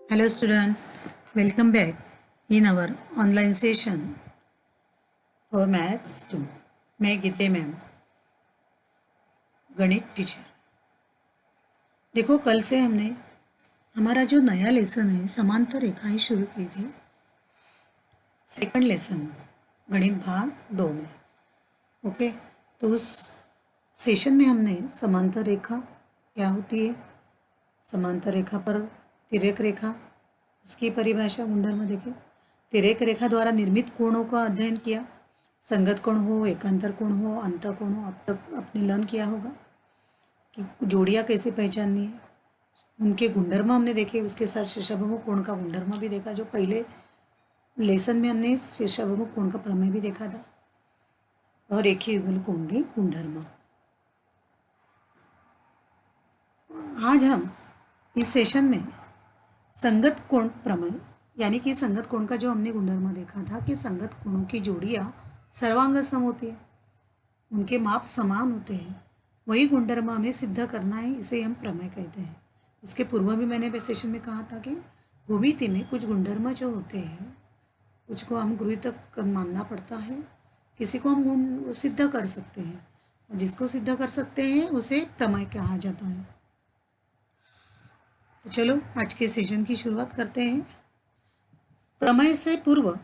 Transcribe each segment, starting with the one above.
Hello student, welcome back in our online session for maths 2. मैं गीते ma'am, गणित teacher. देखो कल से हमने हमारा जो नया लेसन है समांतर रेखाएं शुरू की थी। सेकंड लेसन गणित भाग 2 में। ओके, तो उस सेशन में हमने समांतर रेखा क्या होती है, समांतर रेखा पर तिर्यक रेखा, उसकी परिभाषा गुणधर्म देखे, तिर्यक रेखा द्वारा निर्मित कोणों का अध्ययन किया। संगत कोण हो, एकांतर कोण हो, अंतः कोण हो, अब तक आपने लर्न किया होगा कि जोड़ियाँ कैसे पहचाननी है, उनके गुणधर्म हमने देखे। उसके साथ शीर्षाभिमुख कोण का गुणधर्म भी देखा, जो पहले लेसन में हमने शीर्षाभिमुख कोण का प्रमेय भी देखा था, और रेखीय युगल कोण के गुणधर्म। आज हम इस सेशन में संगत कोण प्रमेय यानी कि संगत कोण का जो हमने गुणधर्म देखा था कि संगत कोणों की जोड़ियाँ सर्वांग सम होती है, उनके माप समान होते हैं, वही गुणधर्म हमें सिद्ध करना है, इसे हम प्रमेय कहते हैं। इसके पूर्व भी मैंने सेशन में कहा था कि भूमिति में कुछ गुणधर्म जो होते हैं कुछ को हम गृहीतक मानना पड़ता है, किसी को हम गुण सिद्ध कर सकते हैं, और जिसको सिद्ध कर सकते हैं उसे प्रमेय कहा जाता है। तो चलो आज के सेशन की शुरुआत करते हैं। प्रमेय से पूर्व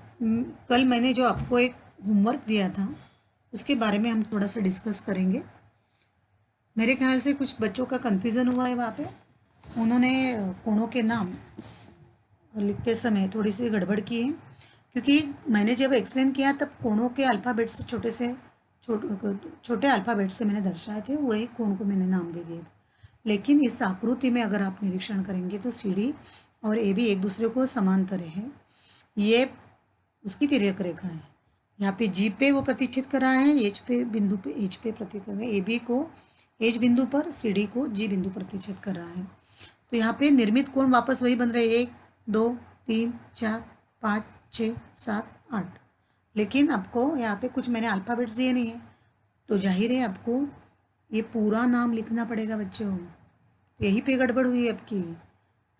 कल मैंने जो आपको एक होमवर्क दिया था उसके बारे में हम थोड़ा सा डिस्कस करेंगे। मेरे ख्याल से कुछ बच्चों का कन्फ्यूज़न हुआ है वहाँ पे, उन्होंने कोणों के नाम लिखते समय थोड़ी सी गड़बड़ की है, क्योंकि मैंने जब एक्सप्लेन किया तब कोणों के अल्फ़ाबेट से छोटे अल्फ़ाबेट से मैंने दर्शाए थे, वही कोण को मैंने नाम दे दिए थे। लेकिन इस आकृति में अगर आप निरीक्षण करेंगे तो CD और AB एक दूसरे को समांतर है। ये उसकी तिर्यक रेखा है। यहाँ पे G पे वो प्रतिच्छेद कर रहा है, H पे बिंदु पे H पे प्रतिच्छेद कर रहा है, AB को H बिंदु पर, CD को G बिंदु पर प्रतिच्छेद कर रहा है। तो यहाँ पे निर्मित कोण वापस वही बन रहे 1 2 3 4 5 6 7 8। लेकिन आपको यहाँ पे कुछ मैंने अल्फ़ाबेट्स दिए नहीं है, तो जाहिर है आपको ये पूरा नाम लिखना पड़ेगा बच्चों। यही पे गड़बड़ हुई है आपकी।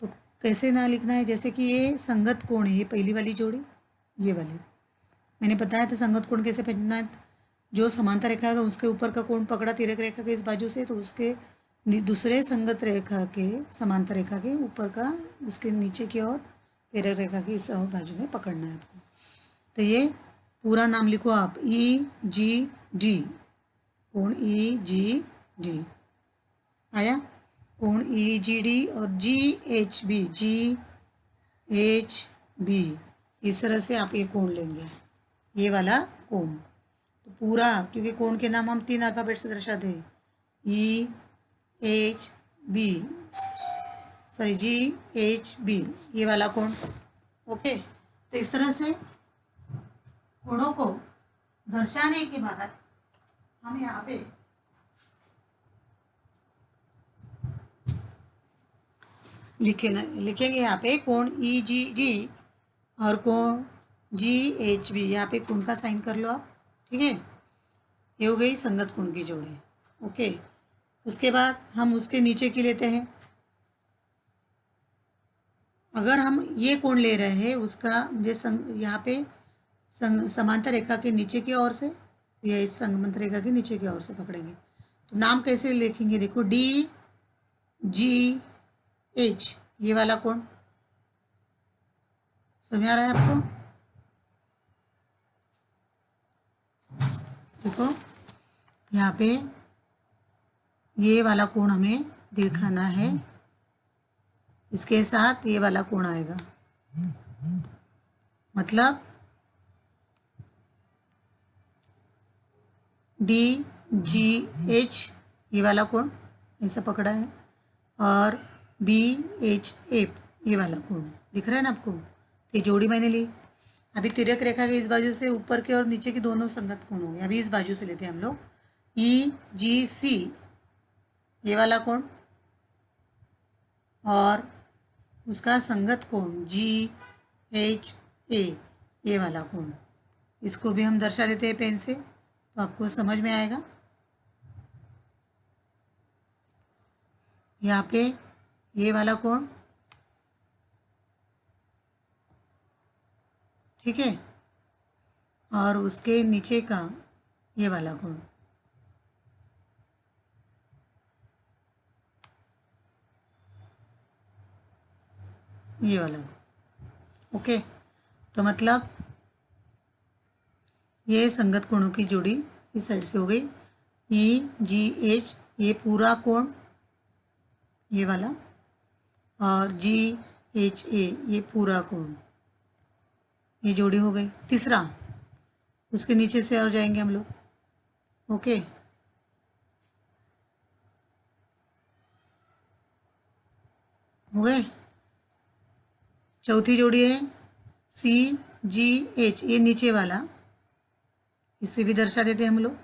तो कैसे ना लिखना है, जैसे कि ये संगत कोण है, ये पहली वाली जोड़ी, ये वाली मैंने बताया था संगत कोण कैसे पहचानना है। जो समांतर रेखा है उसके ऊपर का कोण पकड़ा तिर्यक रेखा के इस बाजू से, तो उसके दूसरे संगत रेखा के समांतर रेखा के ऊपर का उसके नीचे की ओर तिर्यक रेखा की इस बाजू में पकड़ना है आपको। तो ये पूरा नाम लिखो आप, EGD, कोण EGD आया, कोण EGD और GHB, GHB, इस तरह से आप ये कोण लेंगे, ये वाला कोण। तो पूरा, क्योंकि कोण के नाम हम 3 अल्फ़ाबेट से दर्शाते हैं, EHB, सॉरी GHB, ये वाला कोण। ओके, तो इस तरह से कोणों को दर्शाने के बाद हम यहाँ पे लिखेंगे यहाँ पे कोण EGD और कोण GHB, यहाँ पे कोण का साइन कर लो आप, ठीक है। ये हो गई संगत कोण की जोड़ी। ओके, उसके बाद हम उसके नीचे की लेते हैं। अगर हम ये कोण ले रहे हैं उसका मुझे यहाँ पे समांतर रेखा के नीचे की ओर से, या इस समांतर रेखा के नीचे की ओर से पकड़ेंगे, तो नाम कैसे लिखेंगे, देखो DGH, ये वाला कोण समझ आ रहा है आपको। देखो यहाँ पे ये वाला कोण हमें दिखाना है, इसके साथ ये वाला कोण आएगा, मतलब DGH, ये वाला कोण ऐसा पकड़ा है, और BHF, ये वाला कोण दिख रहा है ना आपको। ये जोड़ी मैंने ली। अभी तिर्यक रेखा के इस बाजू से ऊपर के और नीचे के दोनों संगत कोण हो गए। अभी इस बाजू से लेते हैं हम लोग EGC, ये वाला कोण, और उसका संगत कोण GHA, ये वाला कोण। इसको भी हम दर्शा देते हैं पेन से, तो आपको समझ में आएगा। यहाँ पे ये वाला कोण ठीक है, और उसके नीचे का ये वाला कोण, ये वाला। ओके, तो मतलब ये संगत कोणों की जोड़ी इस साइड से हो गई। ई जी एच ये पूरा कोण, ये वाला, और जी एच ए ये पूरा कोण, ये जोड़ी हो गई। तीसरा, उसके नीचे से और जाएंगे हम लोग। ओके, हो गए। चौथी जोड़ी है सी जी एच, ये नीचे वाला, इसे भी दर्शा देते हैं हम लोग।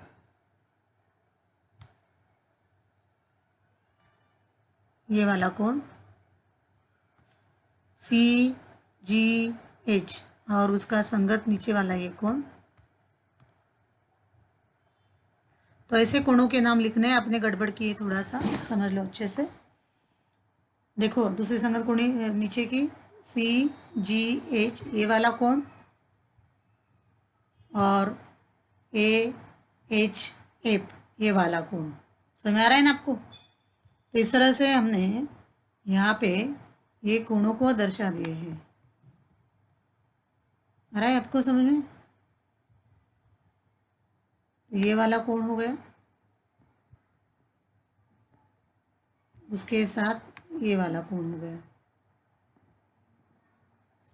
ये वाला कोण सी जी एच, और उसका संगत नीचे वाला ये कोण। तो ऐसे कोणों के नाम लिखने हैं, आपने गड़बड़ की है, थोड़ा सा समझ लो अच्छे से। देखो दूसरी संगत कोणी नीचे की सी जी एच ये वाला कोण, और ए एच एफ ये वाला कोण। समझ में आ रहा है ना आपको? तो इस तरह से हमने यहाँ पे ये कोणों को दर्शा दिए हैं। आ रहा है आपको समझ में? तो ये वाला कोण हो गया, उसके साथ ये वाला कोण हो गया।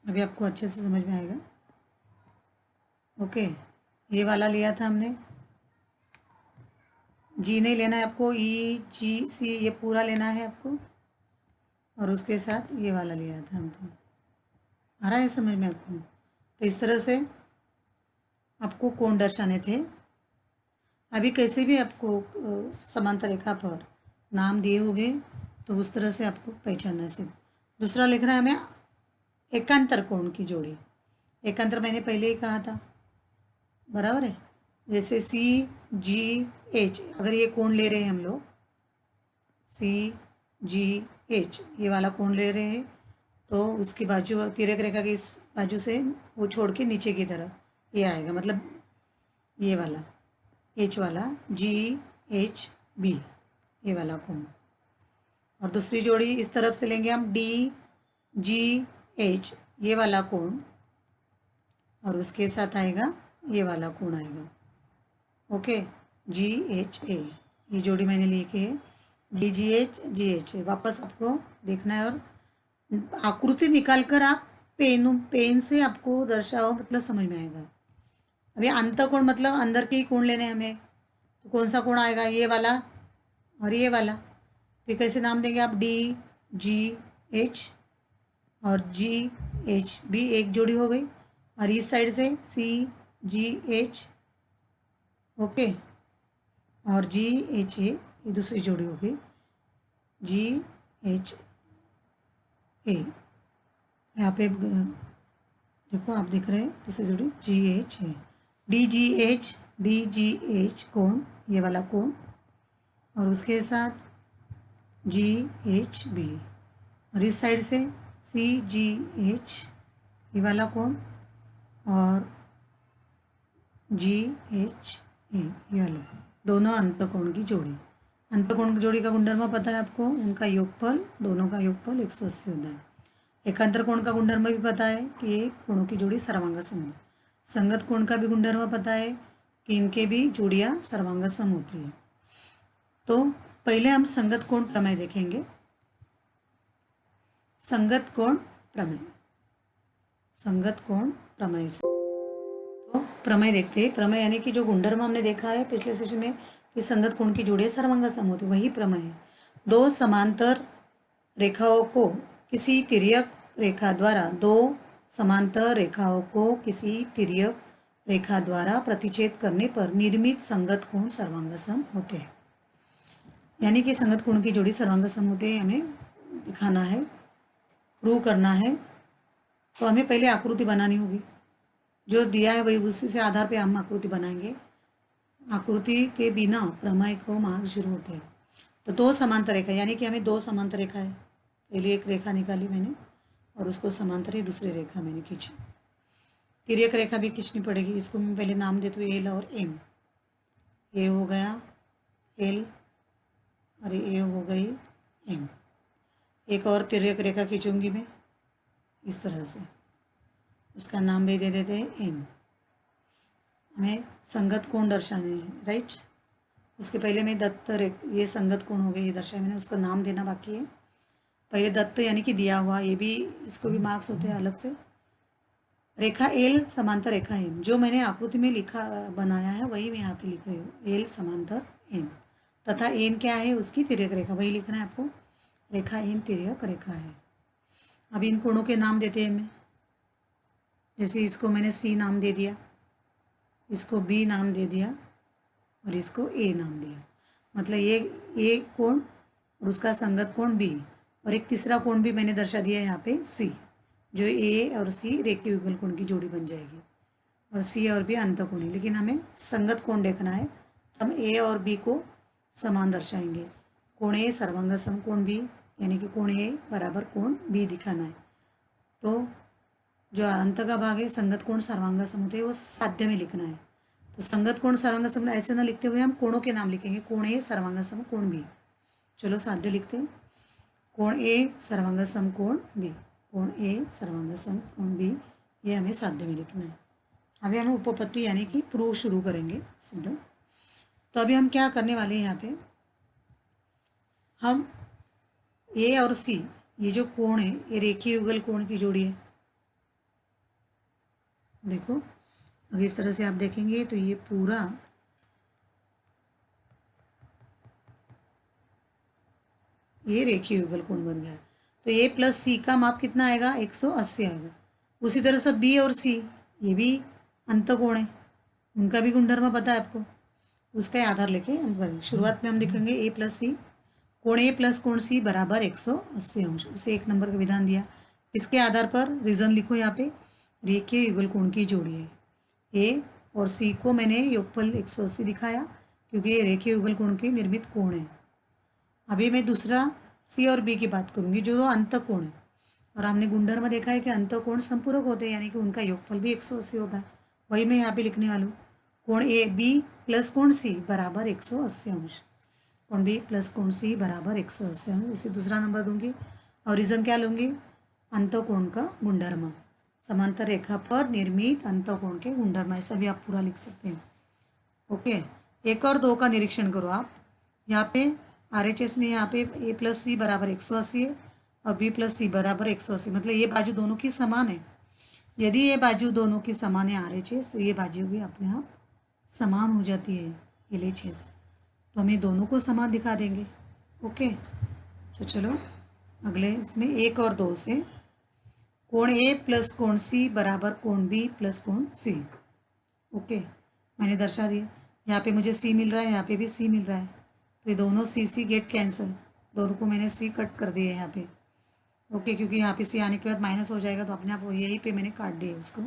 अभी आपको अच्छे से समझ में आएगा। ओके, ये वाला लिया था हमने, जी नहीं लेना है आपको, ई जी सी ये पूरा लेना है आपको, और उसके साथ ये वाला लिया था हमने। आ रहा है समझ में आपको? तो इस तरह से आपको कोण दर्शाने थे। अभी कैसे भी आपको समांतर रेखा पर नाम दिए होंगे, तो उस तरह से आपको पहचानना सिर्फ। दूसरा लिखना है हमें एकांतर कोण की जोड़ी। एकांतर मैंने पहले ही कहा था, बराबर है। जैसे सी जी एच, अगर ये कोण ले रहे हैं हम लोग, सी जी एच ये वाला कोण ले रहे हैं, तो उसकी बाजू तिर्यक रेखा की इस बाजू से वो छोड़ के नीचे की तरफ ये आएगा, मतलब ये वाला एच वाला जी एच बी ये वाला कोण। और दूसरी जोड़ी इस तरफ से लेंगे हम डी जी एच ये वाला कोण, और उसके साथ आएगा ये वाला कोण आएगा। ओके, जी एच ए ये जोड़ी मैंने लिखी है, डी जी एच ए। वापस आपको देखना है, और आकृति निकाल कर आप पेन से आपको दर्शाओ, मतलब समझ में आएगा। अभी अंतःकोण मतलब अंदर के ही कोण लेने हमें, तो कौन सा कोण आएगा? ये वाला और ये वाला। फिर कैसे नाम देंगे आप? डी जी एच और जी एच भी एक जोड़ी हो गई, और इस साइड से सी जी एच, ओके, और जी एच ए ये दूसरी जोड़ी हो गई, जी एच ए। यहाँ पे देखो आप दिख रहे हैं दूसरी जोड़ी जी H A, D G H कोण ये वाला कोण, और उसके साथ जी एच बी, और इस साइड से सी जी एच ये वाला कोण, और जी एच ए ये वाला, दोनों अंतःकोण की जोड़ी। अंतःकोण की जोड़ी का गुणधर्म पता है आपको? उनका योगफल, दोनों का योगफल 180 होता है। एकांतर कोण का गुणधर्म भी पता है कि ये कोणों की जोड़ी सर्वांगसम है। संगत कोण का भी गुणधर्म पता है कि इनके भी जोड़ियाँ सर्वांगसम होती है। तो पहले हम संगत कोण प्रमेय देखेंगे। संगत कोण प्रमेय, संगत कोण प्रमेय से तो प्रमेय देखते हैं। प्रमेय यानी कि जो गुणधर्म हमने देखा है पिछले सेशन में कि संगत कोण की जोड़ियाँ सर्वांगसम होती, वही प्रमेय है। दो समांतर रेखाओं को किसी तिर्यक रेखा द्वारा, दो समांतर रेखाओं को किसी तिर्यक रेखा द्वारा प्रतिच्छेद करने पर निर्मित संगत कोण सर्वांगसम होते हैं। यानी कि संगत कोण की जोड़ी सर्वांगसम होते हैं, हमें दिखाना है, प्रूव करना है। तो हमें पहले आकृति बनानी होगी, जो दिया है वही उसी से आधार पे हम आकृति बनाएंगे। आकृति के बिना प्रमेय को मार्क जीरो होते हैं। तो दो समांतर रेखा, यानी कि हमें दो समांतर रेखा है, पहले एक रेखा निकाली मैंने और उसको समांतर ही दूसरी रेखा मैंने खींची। तिर्यक रेखा भी खींचनी पड़ेगी। इसको मैं पहले नाम देती हूँ एल और एम। ए हो गया एल और ए हो गई एम। एक और तिर्यक रेखा खींचूंगी मैं इस तरह से, इसका नाम भी दे देते हैं एन। हमें संगत कोण दर्शाने हैं, राइट। उसके पहले मैं दत्त ये संगत कोण हो गए, ये दर्शाया मैंने, उसका नाम देना बाकी है। पहले दत्त यानी कि दिया हुआ, ये भी इसको भी मार्क्स होते हैं अलग से। रेखा एल समांतर रेखा एम, जो मैंने आकृति में लिखा बनाया है वही मैं यहाँ पे लिख रही हूँ, एल समांतर एम। तथा एन क्या है, उसकी तिर्यक रेखा, वही लिखना है आपको। रेखा एन तिर्यक रेखा है। अब इन कोणों के नाम देते हैं मैं। जैसे इसको मैंने सी नाम दे दिया, इसको बी नाम दे दिया और इसको ए नाम दिया। मतलब ये ए कोण और उसका संगत कोण बी, और एक तीसरा कोण भी मैंने दर्शा दिया है यहाँ पे सी, जो ए और सी रेखीय युगल कोण की जोड़ी बन जाएगी। और सी और बी अंतःकोणीय, लेकिन हमें संगत कोण देखना है, तो हम ए और बी को समान दर्शाएंगे। कोण ए सर्वांग सम कोण बी, यानी कि कोण ए बराबर कोण बी दिखाना है। तो जो अंत का भाग है संगत कोण सर्वांग सम होते हैं, वो साध्य में लिखना है। तो संगत कोण सर्वांग सम ऐसे ना लिखते हुए हम कोणों के नाम लिखेंगे, कोण ए सर्वांग सम कोण बी। चलो साध्य लिखते हैं, कोण ए सर्वांग सम कोण बी, कोण ए सर्वांग सम कोण बी, ये हमें साध्य में लिखना है। अभी हम उपपत्ति यानी कि प्रूव शुरू करेंगे सिद्ध। तो अभी हम क्या करने वाले हैं, यहाँ पे हम ए और सी, ये जो कोण है ये रेखीय युगल कोण की जोड़ी है। देखो अगर इस तरह से आप देखेंगे तो ये पूरा ये रेखीय युगल कोण बन गया। तो ए प्लस सी का माप कितना आएगा, 180 आएगा। उसी तरह से बी और सी, ये भी अंतःकोण है, उनका भी गुणधर्म पता है आपको, उसका आधार लेके हम करेंगे। शुरुआत में हम लिखेंगे ए प्लस सी, कोण ए प्लस कोण सी बराबर 180 अंश। उसे 1 नंबर का विधान दिया। इसके आधार पर रीजन लिखो, यहाँ पे रेखीय युगल कोण की जोड़ी है। ए और सी को मैंने योगफल 180 दिखाया क्योंकि ये रेखीय युगल कोण के निर्मित कोण है। अभी मैं दूसरा सी और बी की बात करूंगी, जो अंतःकोण है। और हमने गुणधर्म देखा है कि अंतःकोण संपूरक होते हैं, यानी कि उनका योगफल भी 180 होता है। वही मैं यहाँ पे लिखने वाली हूँ, कोण ए बी प्लस कोण सी बराबर 180 अंश। कोण बी प्लस कोण सी बराबर 180 अंश। इसे दूसरा नंबर दूंगी और रीजन क्या लूँगी, अंतःकोण का गुणधर्म, समांतर रेखा पर निर्मित अंतःकोण के गुणधर्म, ऐसा भी आप पूरा लिख सकते हैं। ओके, 1 और 2 का निरीक्षण करो आप। यहाँ पे RHS में यहाँ पे ए प्लस सी बराबर 180 है और बी प्लस सी बराबर 180, मतलब ये बाजू दोनों की समान है। यदि ये बाजू दोनों की समान है RHS, तो ये बाजू भी अपने आप समान हो जाती है LHS, तो हमें दोनों को समान दिखा देंगे। ओके, तो चलो अगले इसमें 1 और 2 से, कोण ए प्लस कोण सी बराबर कोण बी प्लस कोण सी। ओके, मैंने दर्शा दिया। यहाँ पे मुझे सी मिल रहा है, यहाँ पे भी सी मिल रहा है, तो ये दोनों सी गेट कैंसिल, दोनों को मैंने सी कट कर दिया है यहाँ पे। ओके, क्योंकि यहाँ पे सी आने के बाद माइनस हो जाएगा, तो अपने आप यही पे मैंने काट दिया उसको।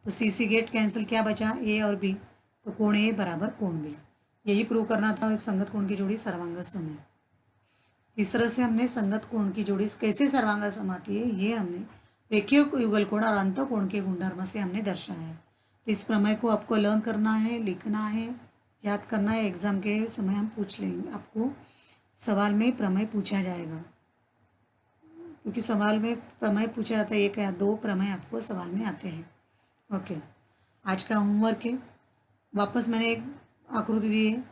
तो सी गेट कैंसिल, क्या बचा ए और बी, तो कोण ए बराबर कोण बी। यही प्रूव करना था, संगत कोण की जोड़ी सर्वांग सम है। इस तरह से हमने संगत कोण की जोड़ी कैसे सर्वांग सम आती है, ये हमने रेखीय युगल कोण और अंतःकोण के गुणधर्म से हमने दर्शाया है। तो इस प्रमेय को आपको लर्न करना है, लिखना है, याद करना है। एग्जाम के समय हम पूछ लेंगे, आपको सवाल में प्रमेय पूछा जाएगा, क्योंकि सवाल में प्रमेय पूछा जाता है, 1 या 2 प्रमेय आपको सवाल में आते हैं। ओके, आज का होमवर्क है। वापस मैंने एक आकृति दी है,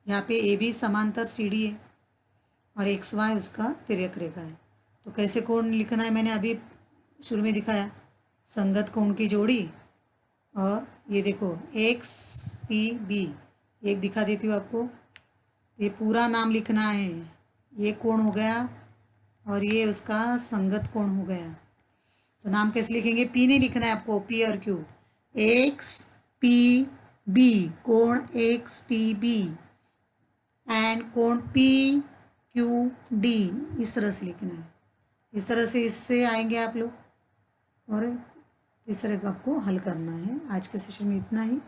यहाँ पे ए बी समांतर CD है और XY उसका तिर्यक रेखा है। तो कैसे कोण लिखना है मैंने अभी शुरू में दिखाया, संगत कोण की जोड़ी। और ये देखो XPB, एक दिखा देती हूँ आपको, ये पूरा नाम लिखना है। ये कोण हो गया और ये उसका संगत कोण हो गया। तो नाम कैसे लिखेंगे, P नहीं लिखना है आपको, P और Q, XPB, कोण XPB एंड कोण PQD, इस तरह से लिखना है। इस तरह से इससे आएंगे आप लोग, और इस तरह का आपको हल करना है। आज के सेशन में इतना ही।